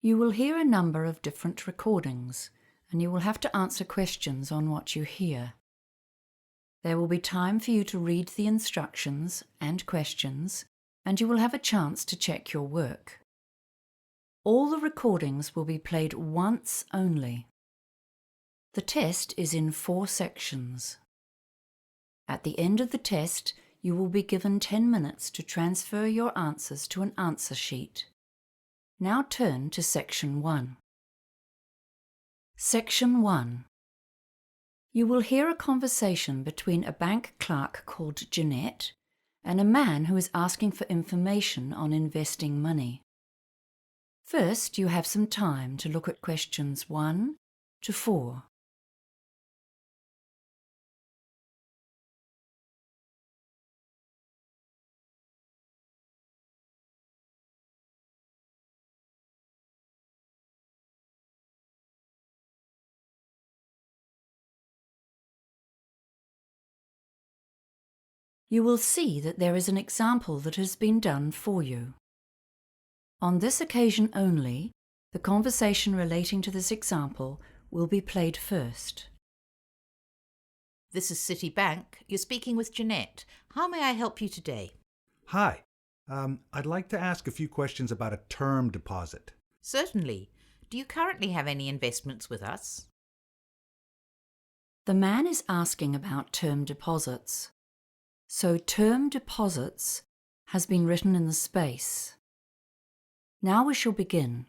You will hear a number of different recordings, and you will have to answer questions on what you hear. There will be time for you to read the instructions and questions, and you will have a chance to check your work. All the recordings will be played once only. The test is in 4 sections. At the end of the test, you will be given 10 minutes to transfer your answers to an answer sheet. Now turn to Section 1. Section 1. You will hear a conversation between a bank clerk called Jeanette and a man who is asking for information on investing money. First, you have some time to look at questions 1 to 4. You will see that there is an example that has been done for you. On this occasion only, the conversation relating to this example will be played first. This is Citibank. You're speaking with Jeanette. How may I help you today? Hi. I'd like to ask a few questions about a term deposit. Certainly. Do you currently have any investments with us? The man is asking about term deposits. So term deposits has been written in the space. Now we shall begin.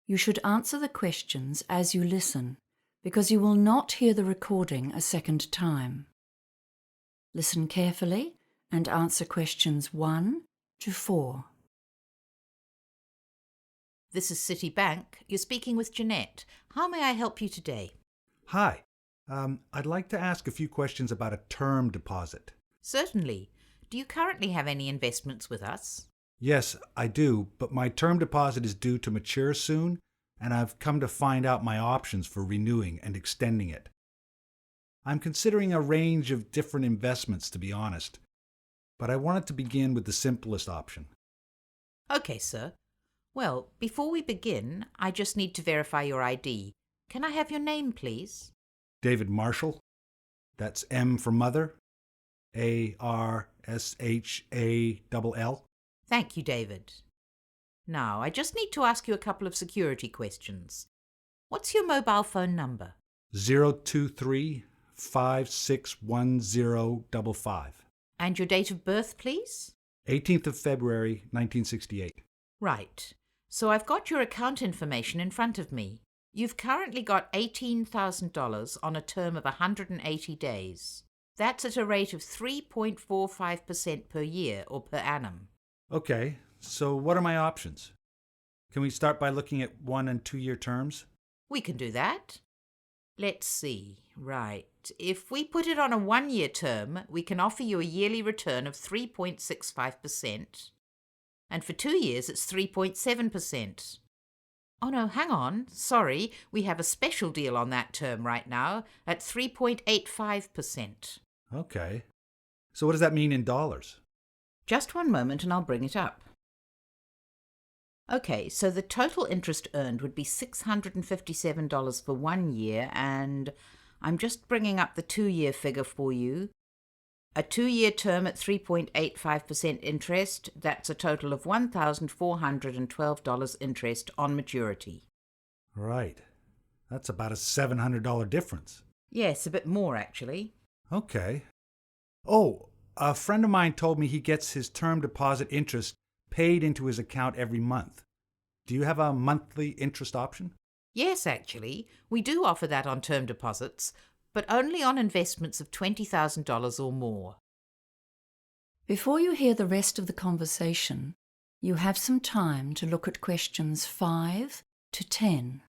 You should answer the questions as you listen, because you will not hear the recording a second time. Listen carefully and answer questions 1 to 4. This is Citibank. You're speaking with Jeanette. How may I help you today? Hi. I'd like to ask a few questions about a term deposit. Certainly. Do you currently have any investments with us? Yes, I do, but my term deposit is due to mature soon, and I've come to find out my options for renewing and extending it. I'm considering a range of different investments, to be honest, but I wanted to begin with the simplest option. Okay, sir. Well, before we begin, I just need to verify your ID. Can I have your name, please? David Marshall. That's M for mother. ARSHALL. Thank you, David. Now, I just need to ask you a couple of security questions. What's your mobile phone number? 023-561055. And your date of birth, please? 18th of February, 1968. Right. So I've got your account information in front of me. You've currently got $18,000 on a term of 180 days. That's at a rate of 3.45% per year or per annum. Okay, so what are my options? Can we start by looking at 1 and 2 year terms? We can do that. Let's see. Right. If we put it on a 1-year term, we can offer you a yearly return of 3.65%. And for 2 years, it's 3.7%. Oh no, hang on. Sorry, we have a special deal on that term right now at 3.85%. Okay. So what does that mean in dollars? Just one moment and I'll bring it up. Okay, so the total interest earned would be $657 for 1 year, and I'm just bringing up the 2-year figure for you. A 2-year term at 3.85% interest, that's a total of $1,412 interest on maturity. Right. That's about a $700 difference. Yes, a bit more actually. Okay. Oh, a friend of mine told me he gets his term deposit interest paid into his account every month. Do you have a monthly interest option? Yes, actually. We do offer that on term deposits, but only on investments of $20,000 or more. Before you hear the rest of the conversation, you have some time to look at questions 5 to 10.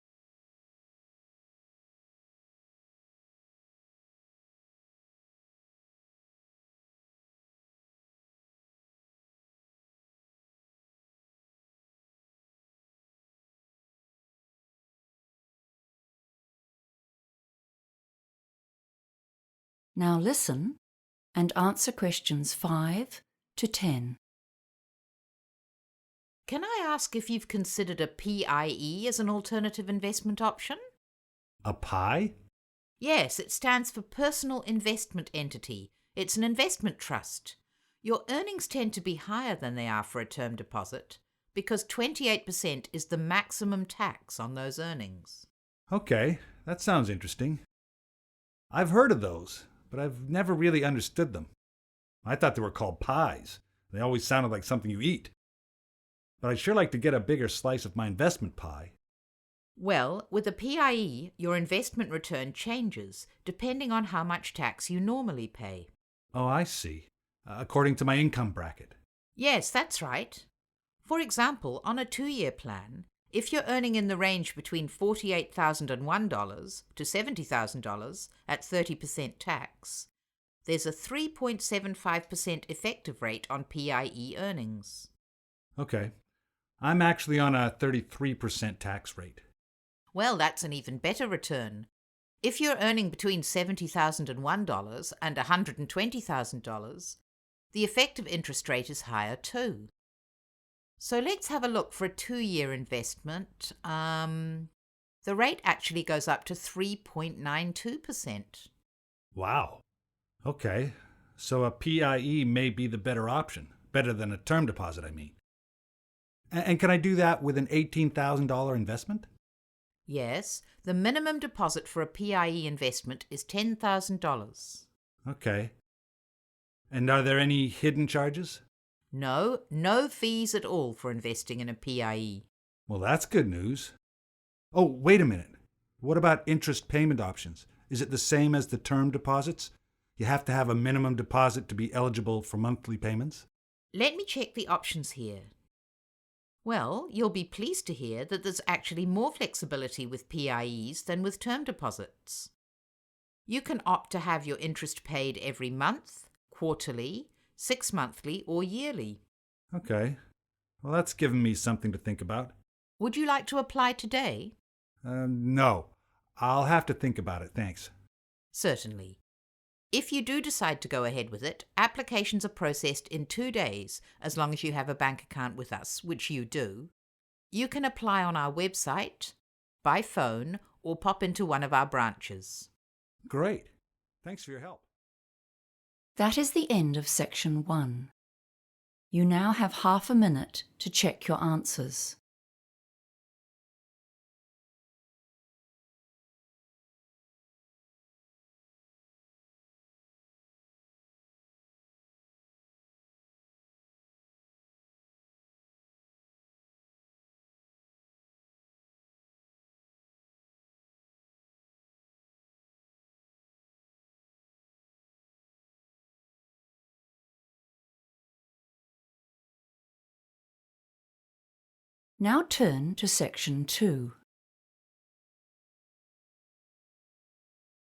Now listen and answer questions 5 to 10. Can I ask if you've considered a PIE as an alternative investment option? A pie? Yes, it stands for Personal Investment Entity. It's an investment trust. Your earnings tend to be higher than they are for a term deposit because 28% is the maximum tax on those earnings. Okay, that sounds interesting. I've heard of those, but I've never really understood them. I thought they were called pies. They always sounded like something you eat. But I'd sure like to get a bigger slice of my investment pie. Well, with a PIE, your investment return changes depending on how much tax you normally pay. Oh, I see. According to my income bracket. Yes, that's right. For example, on a 2-year plan, if you're earning in the range between $48,001 to $70,000 at 30% tax, there's a 3.75% effective rate on PIE earnings. Okay. I'm actually on a 33% tax rate. Well, that's an even better return. If you're earning between $70,001 and $120,000, the effective interest rate is higher too. So let's have a look for a 2-year investment. The rate actually goes up to 3.92%. Wow. Okay. So a PIE may be the better option. Better than a term deposit, I mean. And can I do that with an $18,000 investment? Yes, the minimum deposit for a PIE investment is $10,000. Okay. And are there any hidden charges? No fees at all for investing in a PIE. Well, that's good news. Oh, wait a minute. What about interest payment options? Is it the same as the term deposits? You have to have a minimum deposit to be eligible for monthly payments? Let me check the options here. Well, you'll be pleased to hear that there's actually more flexibility with PIEs than with term deposits. You can opt to have your interest paid every month, quarterly, 6-monthly, or yearly. Okay. Well, that's given me something to think about. Would you like to apply today? No. I'll have to think about it, thanks. Certainly. If you do decide to go ahead with it, applications are processed in 2 days, as long as you have a bank account with us, which you do. You can apply on our website, by phone, or pop into one of our branches. Great. Thanks for your help. That is the end of section 1. You now have half a minute to check your answers. Now turn to section 2.